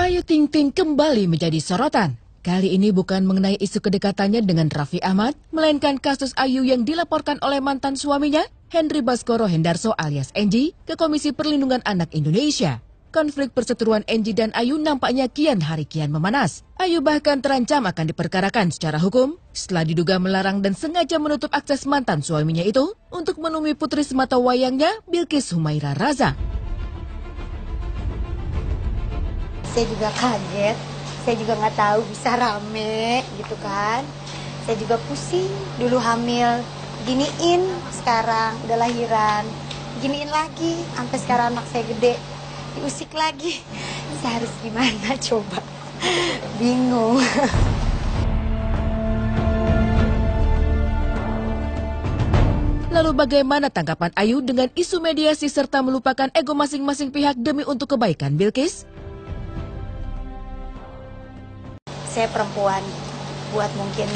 Ayu Ting Ting kembali menjadi sorotan. Kali ini bukan mengenai isu kedekatannya dengan Raffi Ahmad, melainkan kasus Ayu yang dilaporkan oleh mantan suaminya, Henry Baskoro Hendarso alias Enji, ke Komisi Perlindungan Anak Indonesia. Konflik perseteruan Enji dan Ayu nampaknya kian hari kian memanas. Ayu bahkan terancam akan diperkarakan secara hukum setelah diduga melarang dan sengaja menutup akses mantan suaminya itu untuk menemui putri semata wayangnya Bilqis Humaira Raza. Saya juga kaget, saya juga nggak tahu bisa rame gitu kan. Saya juga pusing, dulu hamil, giniin, sekarang udah lahiran, giniin lagi, sampai sekarang anak saya gede, diusik lagi. Saya harus gimana coba, bingung. Lalu bagaimana tanggapan Ayu dengan isu mediasi serta melupakan ego masing-masing pihak demi untuk kebaikan Bilqis? Saya perempuan, buat mungkin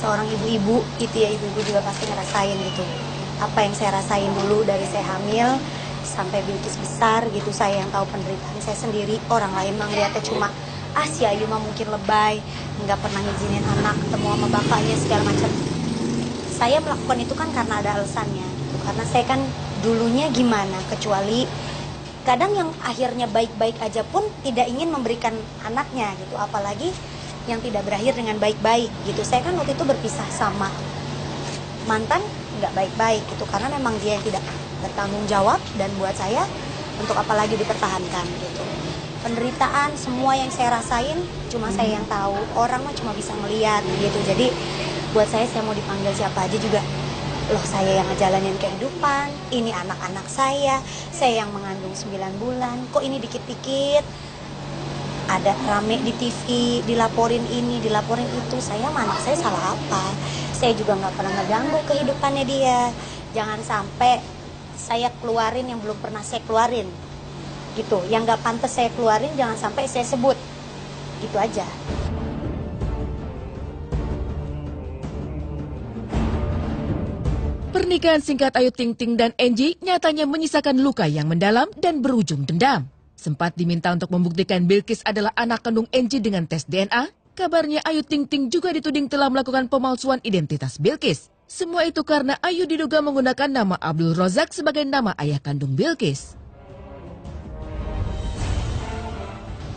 seorang ibu-ibu, itu ya ibu-ibu juga pasti ngerasain gitu. Apa yang saya rasain dulu dari saya hamil sampai Bilqis besar gitu, saya yang tahu penderitaan saya sendiri. Orang lain mah ngeliatnya cuma, si Ayu mah mungkin lebay, nggak pernah ngizinin anak ketemu sama bapaknya segala macam. Saya melakukan itu kan karena ada alasannya gitu. Karena saya kan dulunya gimana, kecuali kadang yang akhirnya baik-baik aja pun tidak ingin memberikan anaknya gitu, apalagi yang tidak berakhir dengan baik-baik gitu. Saya kan waktu itu berpisah sama mantan nggak baik-baik gitu, karena memang dia yang tidak bertanggung jawab, dan buat saya untuk apalagi dipertahankan gitu. Penderitaan semua yang saya rasain cuma saya yang tahu, orang mah cuma bisa melihat gitu. Jadi buat saya mau dipanggil siapa aja juga, loh saya yang ngejalanin kehidupan, ini anak-anak saya yang mengandung 9 bulan, kok ini dikit-dikit ada rame di TV, dilaporin ini, dilaporin itu, saya sama anak saya salah apa? Saya juga nggak pernah ngeganggu kehidupannya dia, jangan sampai saya keluarin yang belum pernah saya keluarin, gitu, yang nggak pantas saya keluarin jangan sampai saya sebut, gitu aja. Pernikahan singkat Ayu Ting Ting dan Enji nyatanya menyisakan luka yang mendalam dan berujung dendam. Sempat diminta untuk membuktikan Bilqis adalah anak kandung Enji dengan tes DNA, kabarnya Ayu Ting Ting juga dituding telah melakukan pemalsuan identitas Bilqis. Semua itu karena Ayu diduga menggunakan nama Abdul Rozak sebagai nama ayah kandung Bilqis.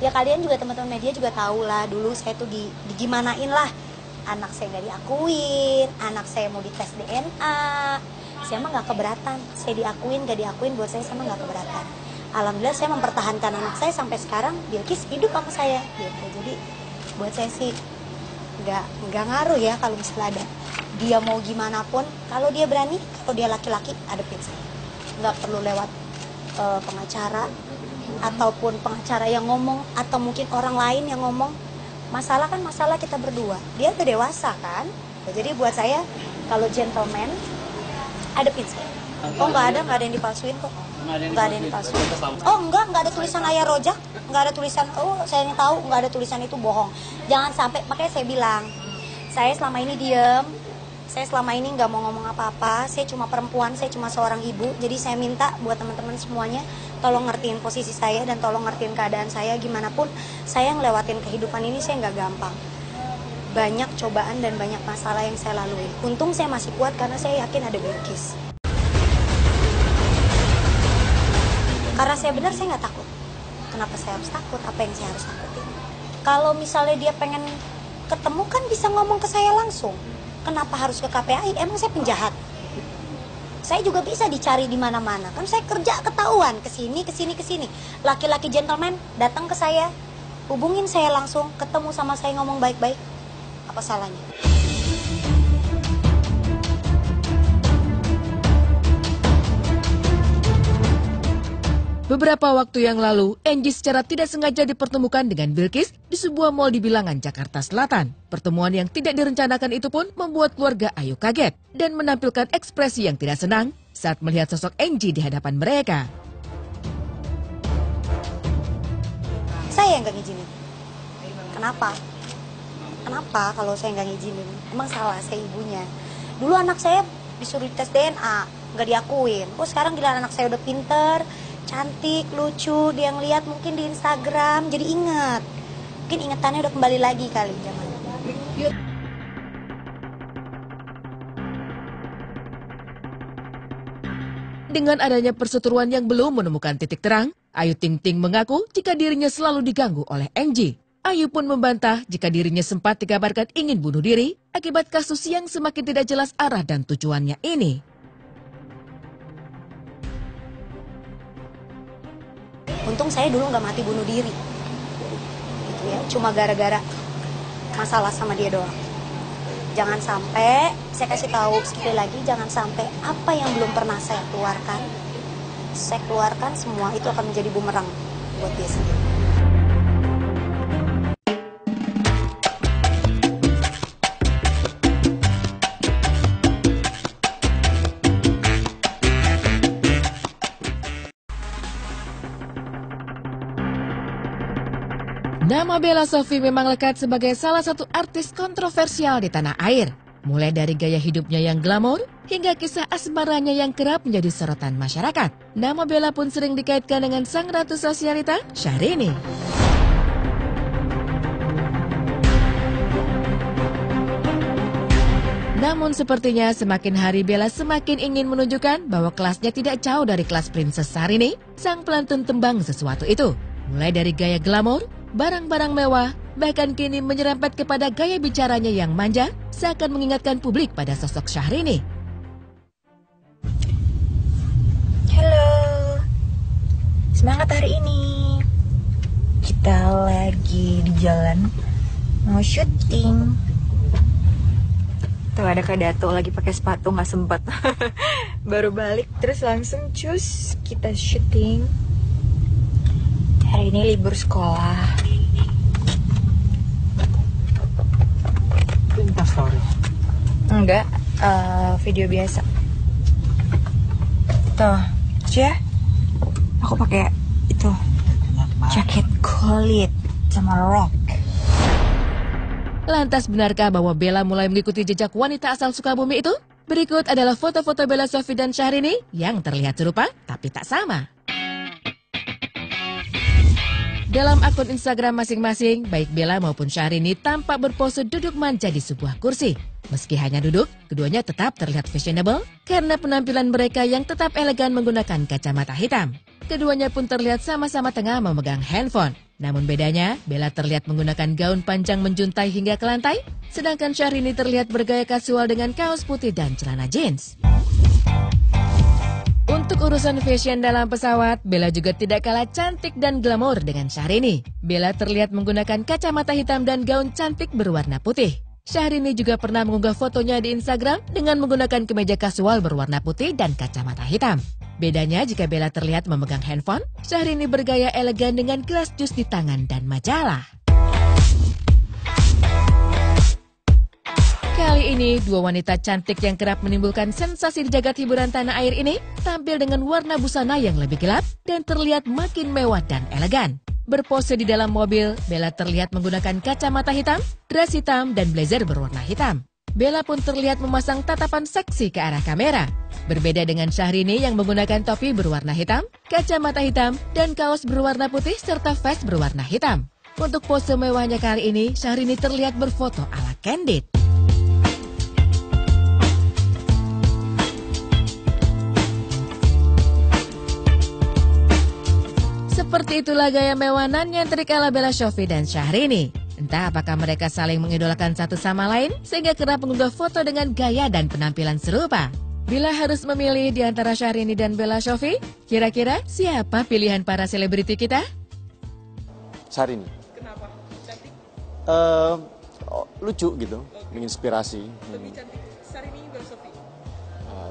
Ya kalian juga teman-teman media juga tahu lah, dulu saya tuh digimanain lah. Anak saya nggak diakuin, anak saya mau dites DNA, saya mah nggak keberatan. Saya diakuin, nggak diakuin, buat saya sama nggak keberatan. Alhamdulillah saya mempertahankan anak saya sampai sekarang, Bilqis hidup sama saya. Gitu. Jadi buat saya sih nggak ngaruh ya kalau misalnya ada dia mau gimana pun, kalau dia berani, kalau dia laki-laki, hadapin saya. Nggak perlu lewat pengacara ataupun pengacara yang ngomong atau mungkin orang lain yang ngomong. Masalah kan masalah kita berdua. Dia udah dewasa kan. Jadi buat saya kalau gentleman hadapin saya. Oh nggak ada yang dipalsuin kok. Nggak ada yang dipalsuin. Oh nggak ada tulisan ayah Rojak. Nggak ada tulisan. Oh saya yang tahu nggak ada tulisan itu bohong. Jangan sampai. Makanya saya bilang, saya selama ini diem. Saya selama ini nggak mau ngomong apa-apa. Saya cuma perempuan, saya cuma seorang ibu. Jadi saya minta buat teman-teman semuanya, tolong ngertiin posisi saya dan tolong ngertiin keadaan saya. Gimana pun saya ngelewatin kehidupan ini, saya nggak gampang. Banyak cobaan dan banyak masalah yang saya lalui. Untung saya masih kuat karena saya yakin ada Bilqis. Karena saya benar, saya nggak takut. Kenapa saya harus takut? Apa yang saya harus takutin? Kalau misalnya dia pengen ketemu kan bisa ngomong ke saya langsung. Kenapa harus ke KPAI? Emang saya penjahat? Saya juga bisa dicari di mana-mana. Kan saya kerja ketahuan, kesini. Laki-laki gentleman datang ke saya, hubungin saya langsung, ketemu sama saya ngomong baik-baik. Apa salahnya? Beberapa waktu yang lalu, Enji secara tidak sengaja dipertemukan dengan Bilqis di sebuah mal di Bilangan, Jakarta Selatan. Pertemuan yang tidak direncanakan itu pun membuat keluarga Ayu kaget dan menampilkan ekspresi yang tidak senang saat melihat sosok Enji di hadapan mereka. Saya yang gak ngizinin. Kenapa? Kenapa kalau saya nggak ngizinin? Emang salah saya ibunya. Dulu anak saya disuruh tes DNA, nggak diakuin. Sekarang gila anak saya udah pinter, cantik, lucu, dia ngeliat mungkin di Instagram, jadi ingat. Mungkin ingetannya udah kembali lagi kali zaman. Dengan adanya perseteruan yang belum menemukan titik terang, Ayu Ting Ting mengaku jika dirinya selalu diganggu oleh Angie. Ayu pun membantah jika dirinya sempat dikabarkan ingin bunuh diri akibat kasus yang semakin tidak jelas arah dan tujuannya ini. Untung saya dulu nggak mati bunuh diri, gitu ya. Cuma gara-gara masalah sama dia doang. Jangan sampai, saya kasih tahu sekali lagi, jangan sampai apa yang belum pernah saya keluarkan semua itu akan menjadi bumerang buat dia sendiri. Nama Bella Sofie memang lekat sebagai salah satu artis kontroversial di tanah air. Mulai dari gaya hidupnya yang glamor, hingga kisah asmaranya yang kerap menjadi sorotan masyarakat. Nama Bella pun sering dikaitkan dengan sang ratu sosialita, Syahrini. Namun sepertinya semakin hari Bella semakin ingin menunjukkan bahwa kelasnya tidak jauh dari kelas Princess Syahrini, sang pelantun tembang sesuatu itu. Mulai dari gaya glamor, barang-barang mewah, bahkan kini menyerempet kepada gaya bicaranya yang manja, seakan mengingatkan publik pada sosok Syahrini. Halo, semangat hari ini. Kita lagi di jalan, mau syuting. Tuh ada Kak Dato lagi pakai sepatu, nggak sempat. Baru balik, terus langsung cus kita syuting. Hari ini libur sekolah. Instastory? Enggak, video biasa. Tuh, ya. Aku pakai itu jaket kulit sama rok. Lantas benarkah bahwa Bella mulai mengikuti jejak wanita asal Sukabumi itu? Berikut adalah foto-foto Bella Sofie dan Syahrini yang terlihat serupa tapi tak sama. Dalam akun Instagram masing-masing, baik Bella maupun Syahrini tampak berpose duduk manja di sebuah kursi. Meski hanya duduk, keduanya tetap terlihat fashionable karena penampilan mereka yang tetap elegan menggunakan kacamata hitam. Keduanya pun terlihat sama-sama tengah memegang handphone. Namun bedanya, Bella terlihat menggunakan gaun panjang menjuntai hingga ke lantai, sedangkan Syahrini terlihat bergaya kasual dengan kaos putih dan celana jeans. Untuk urusan fashion dalam pesawat, Bella juga tidak kalah cantik dan glamor dengan Syahrini. Bella terlihat menggunakan kacamata hitam dan gaun cantik berwarna putih. Syahrini juga pernah mengunggah fotonya di Instagram dengan menggunakan kemeja kasual berwarna putih dan kacamata hitam. Bedanya jika Bella terlihat memegang handphone, Syahrini bergaya elegan dengan gelas jus di tangan dan majalah. Kali ini, dua wanita cantik yang kerap menimbulkan sensasi di jagat hiburan tanah air ini tampil dengan warna busana yang lebih gelap dan terlihat makin mewah dan elegan. Berpose di dalam mobil, Bella terlihat menggunakan kacamata hitam, dress hitam, dan blazer berwarna hitam. Bella pun terlihat memasang tatapan seksi ke arah kamera. Berbeda dengan Syahrini yang menggunakan topi berwarna hitam, kacamata hitam, dan kaos berwarna putih serta vest berwarna hitam. Untuk pose mewahnya kali ini, Syahrini terlihat berfoto ala candid. Seperti itulah gaya mewah nan yang trik ala Bella Sofie dan Syahrini. Entah apakah mereka saling mengidolakan satu sama lain sehingga kerap mengunggah foto dengan gaya dan penampilan serupa. Bila harus memilih di antara Syahrini dan Bella Sofie, kira-kira siapa pilihan para selebriti kita? Syahrini. Kenapa? Cantik? Lucu gitu, menginspirasi. Lebih cantik Syahrini Bella Sofie?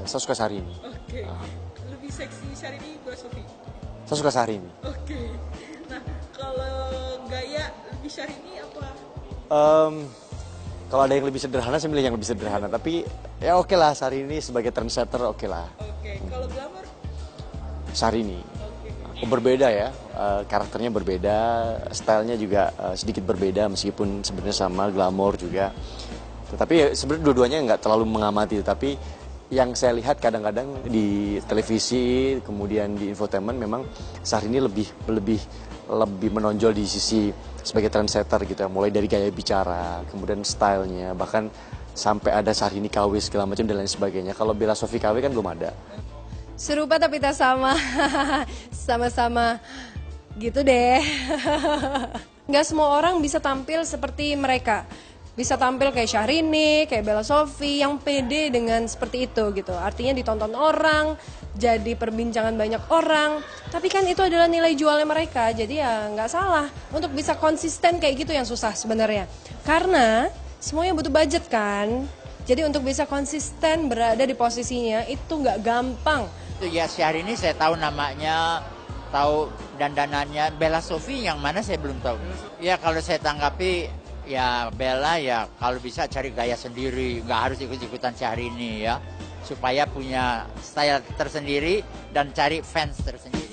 Saya suka Syahrini. Oke. Lebih seksi Syahrini Bella Sofie? Saya suka Syahrini. Oke. Nah, kalau gaya lebih Syahrini apa? Kalau ada yang lebih sederhana, saya milih yang lebih sederhana. Tapi ya oke lah, Syahrini sebagai trendsetter oke lah. Oke. Kalau glamour? Syahrini. Oke. Berbeda ya, karakternya berbeda, stylenya juga sedikit berbeda meskipun sebenarnya sama, glamor juga. Tetapi ya, sebenarnya dua-duanya nggak terlalu mengamati, tapi yang saya lihat kadang-kadang di televisi, kemudian di infotainment, memang Syahrini lebih menonjol di sisi sebagai trendsetter gitu ya, mulai dari gaya bicara, kemudian stylenya, bahkan sampai ada Syahrini KW segala macam dan lain sebagainya. Kalau Bella Sofie KW kan belum ada. Serupa tapi tak sama, sama-sama gitu deh. Nggak semua orang bisa tampil seperti mereka. Bisa tampil kayak Syahrini, kayak Bella Sofie yang pede dengan seperti itu gitu. Artinya ditonton orang, jadi perbincangan banyak orang. Tapi kan itu adalah nilai jualnya mereka, jadi ya nggak salah. Untuk bisa konsisten kayak gitu yang susah sebenarnya. Karena semuanya butuh budget kan. Jadi untuk bisa konsisten berada di posisinya itu nggak gampang. Ya Syahrini saya tahu namanya, tahu dandanannya. Bella Sofie yang mana saya belum tahu. Ya kalau saya tanggapi, ya Bella ya kalau bisa cari gaya sendiri, nggak harus ikut-ikutan Syahrini ya, supaya punya style tersendiri dan cari fans tersendiri.